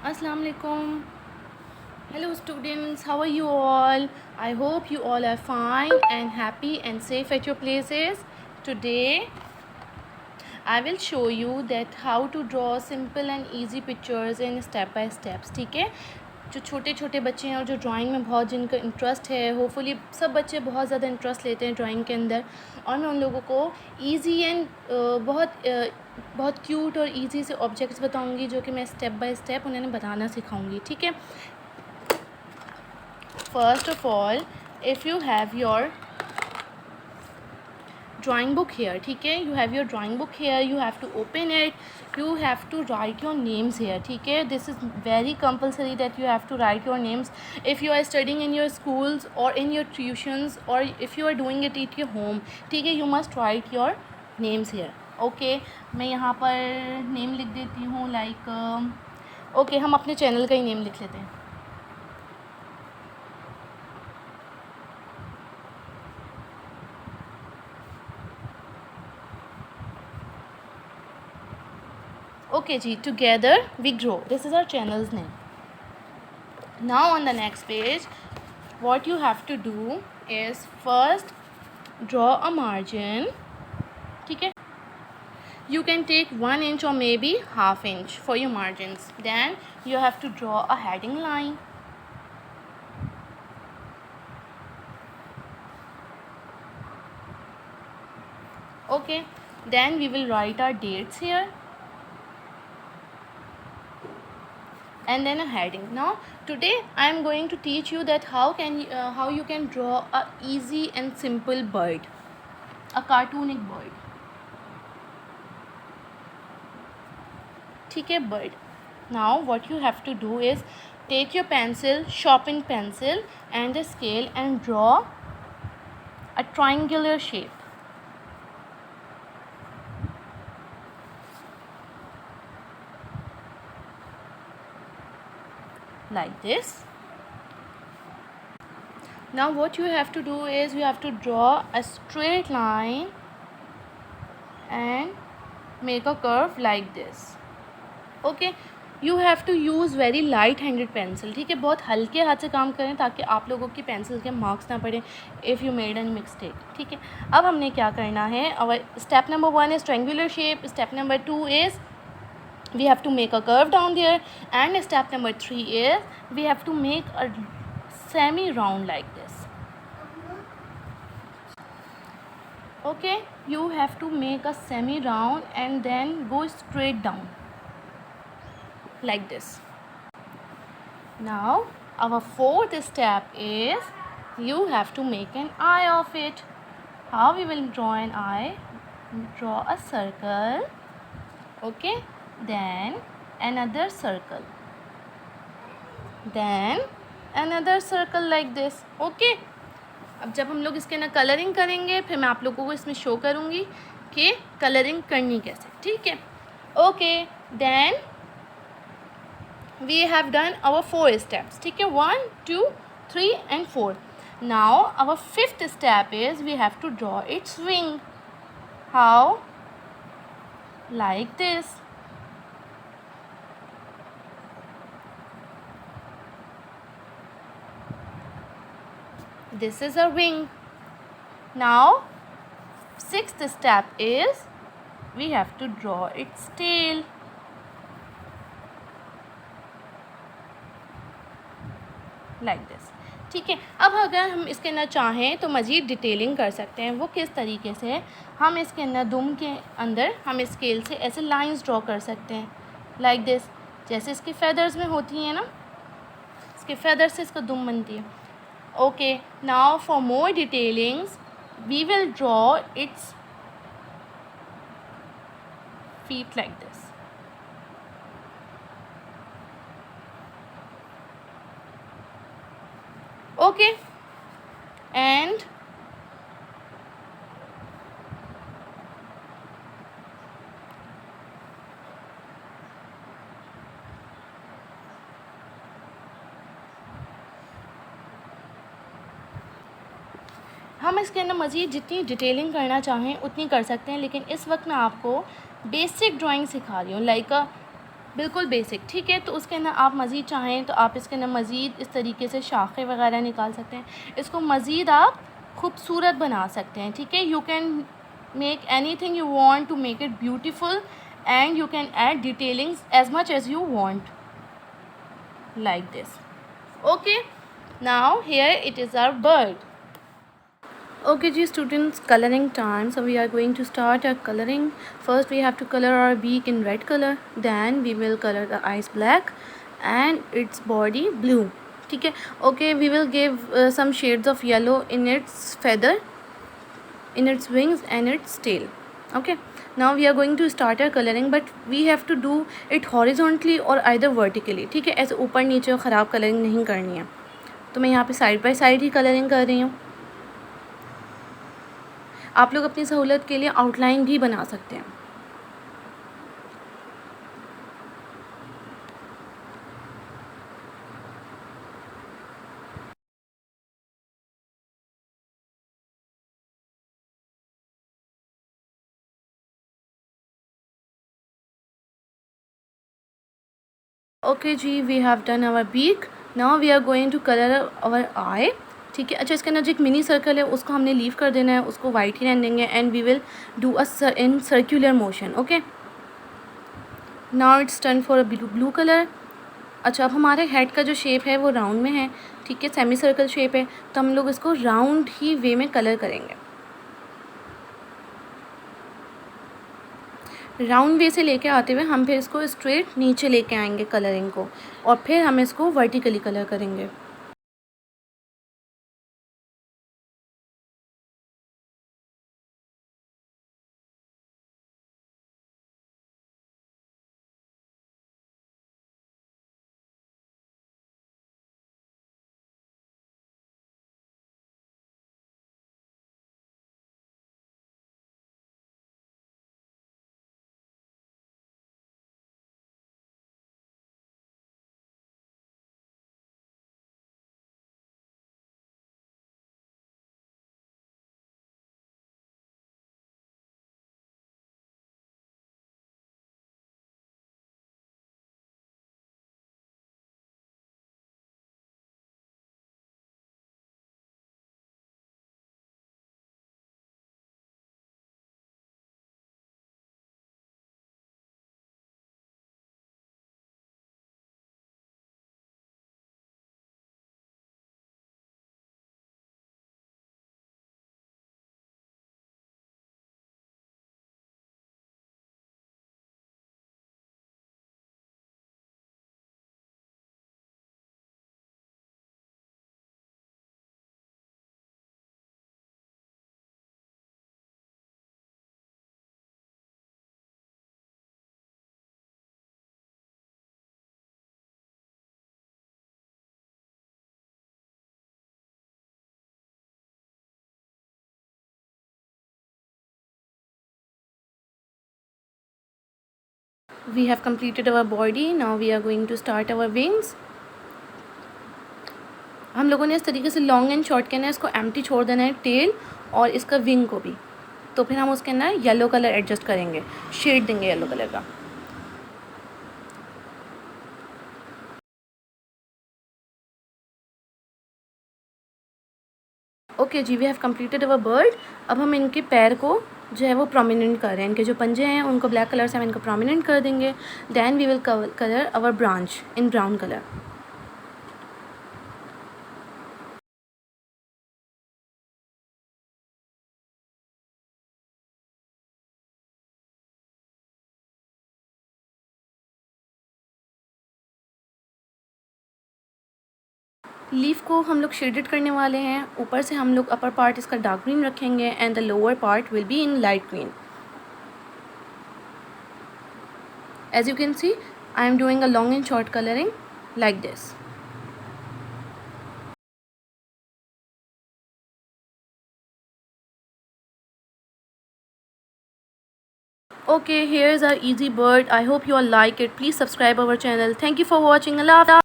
Assalamu alaikum. Hello students, how are you all? I hope you all are fine and happy and safe at your places. Today I will show you that how to draw simple and easy pictures in step by steps. ठीक है, जो छोटे छोटे बच्चे हैं और जो drawing में बहुत जिनका इंटरेस्ट है, होपफुली सब बच्चे बहुत ज़्यादा इंटरेस्ट लेते हैं ड्राइंग के अंदर, और मैं उन लोगों को ईजी एंड बहुत क्यूट और इजी से ऑब्जेक्ट्स बताऊंगी जो कि मैं स्टेप बाय स्टेप उन्हें बनाना सिखाऊंगी. ठीक है, first of all if you have your drawing book here, ठीक है, you have your drawing book here, you have to open it, you have to write your names here. ठीक है, this is very compulsory that you have to write your names if you are studying in your schools or in your tuitions or if you are doing it at your home. ठीक है, you must write your names here. okay, मैं यहाँ पर name लिख देती हूँ like okay, हम अपने चैनल का ही नेम लिख लेते हैं. Okay ji, together we grow. This is our channel's name. Now on the next page, what you have to do is first draw a margin. ठीक है, you can take 1 inch or maybe half inch for your margins. Then you have to draw a heading line. Okay, then we will write our dates here. And then a heading. Now today I am going to teach you that how you can draw a easy and simple bird, a cartoonic bird. ठीक है, bird. Now what you have to do is take your pencil, sharpened pencil and a scale and draw a triangular shape. Like this. Now what you have to do is you have to draw a straight line and make a curve like this. Okay, you have to use very light handed pencil. ठीक है, बहुत हल्के हाथ से काम करें ताकि आप लोगों की पेंसिल के मार्क्स ना पड़े if you made an mistake. ठीक है, अब हमने क्या करना है, और step number 1 is triangular shape, step number 2 is we have to make a curve down there, and step number 3 is we have to make a semi round like this. Okay, you have to make a semi round and then go straight down like this. Now our fourth step is you have to make an eye of it. How we will draw an eye? Draw a circle. Okay, then another circle, then another circle like this. Okay, अब जब हम लोग इसके ना colouring करेंगे फिर मैं आप लोगों को इसमें शो करूँगी कि कलरिंग करनी कैसे. ठीक है, okay, then we have done our 4 steps. ठीक है, 1 2 3 and 4. Now our 5th step is we have to draw its wing. How? Like this. This is a wing. Now 6th step is we have to draw its tail. Like this. ठीक है, अब अगर हम इसके अंदर चाहें तो मज़ीद डिटेलिंग कर सकते हैं. वो किस तरीके से, हम इसके अंदर दुम के अंदर हम स्केल से ऐसे लाइंस ड्रॉ कर सकते हैं लाइक दिस, जैसे इसकी फेदर्स में होती हैं ना, इसके फेदर से इसका दुम बनती है. Okay, now for more detailings we will draw its feet like this. Okay, and हम इसके अंदर मज़ीद जितनी डिटेलिंग करना चाहें उतनी कर सकते हैं, लेकिन इस वक्त मैं आपको बेसिक ड्राइंग सिखा रही हूँ, लाइक बिल्कुल बेसिक, ठीक है। तो उसके अंदर आप मज़ीद चाहें तो आप इसके अंदर मज़ीद इस तरीके से शाखें वगैरह निकाल सकते हैं, इसको मज़ीद आप खूबसूरत बना सकते हैं, ठीक है। You can make anything you want to make it beautiful and you can add detailings as much as you want, like this. Okay, now here it is our bird. Okay ji students, coloring time. So we are going to start our coloring. First we have to color our beak in red color, then we will color the eyes black and its body blue, ठीक है। Okay, we will give some shades of yellow in its feather, in its wings and its tail. Okay, now we are going to start our coloring, but we have to do it horizontally or either vertically, ठीक है। ऐसे ऊपर नीचे ख़राब colouring नहीं करनी है। तो मैं यहाँ पे side by side he colouring कर रही हूँ। आप लोग अपनी सहूलत के लिए आउटलाइन भी बना सकते हैं। Okay ji, we have done our beak. Now we are going to colour our eye, ठीक है। अच्छा, इसके अंदर जो एक मिनी सर्कल है उसको हमने लीव कर देना है, उसको वाइट ही रहने देंगे and we will do a in circular motion. Okay, now it's turn for a blue colour. अच्छा, अब हमारे हेड का जो शेप है वो राउंड में है, ठीक है, सेमी सर्कल शेप है, तो हम लोग इसको राउंड ही वे में कलर करेंगे। राउंड वे से लेके आते हुए हम फिर इसको स्ट्रेट नीचे लेके आएंगे कलरिंग को, और फिर हम इसको वर्टिकली कलर करेंगे। We have completed our body. Now we are going to start our wings. हम लोगों ने इस तरीके से लॉन्ग एंड शॉर्ट के ना इसको एम्प्टी छोड़ देना है, टेल और इसका विंग को भी। तो फिर हम उसके अंदर येलो कलर एडजस्ट करेंगे, शेड देंगे येलो कलर का। Okay ji, we have completed our bird. अब हम इनके पैर को जो है वो प्रोमिनेंट कर रहे हैं, इनके जो पंजे हैं उनको ब्लैक कलर से हम इनको प्रोमिनेंट कर देंगे। Then we will colour our branch in brown colour. Leaf को हम लोग शेडेड करने वाले हैं। ऊपर से हम लोग अपर पार्ट इसका डार्क ग्रीन रखेंगे and the lower part will be in light green. As you can see, I am doing a long and short coloring like this. Okay, here is our easy bird. I hope you all like it. Please subscribe our channel. Thank you for watching. Allah Hafez.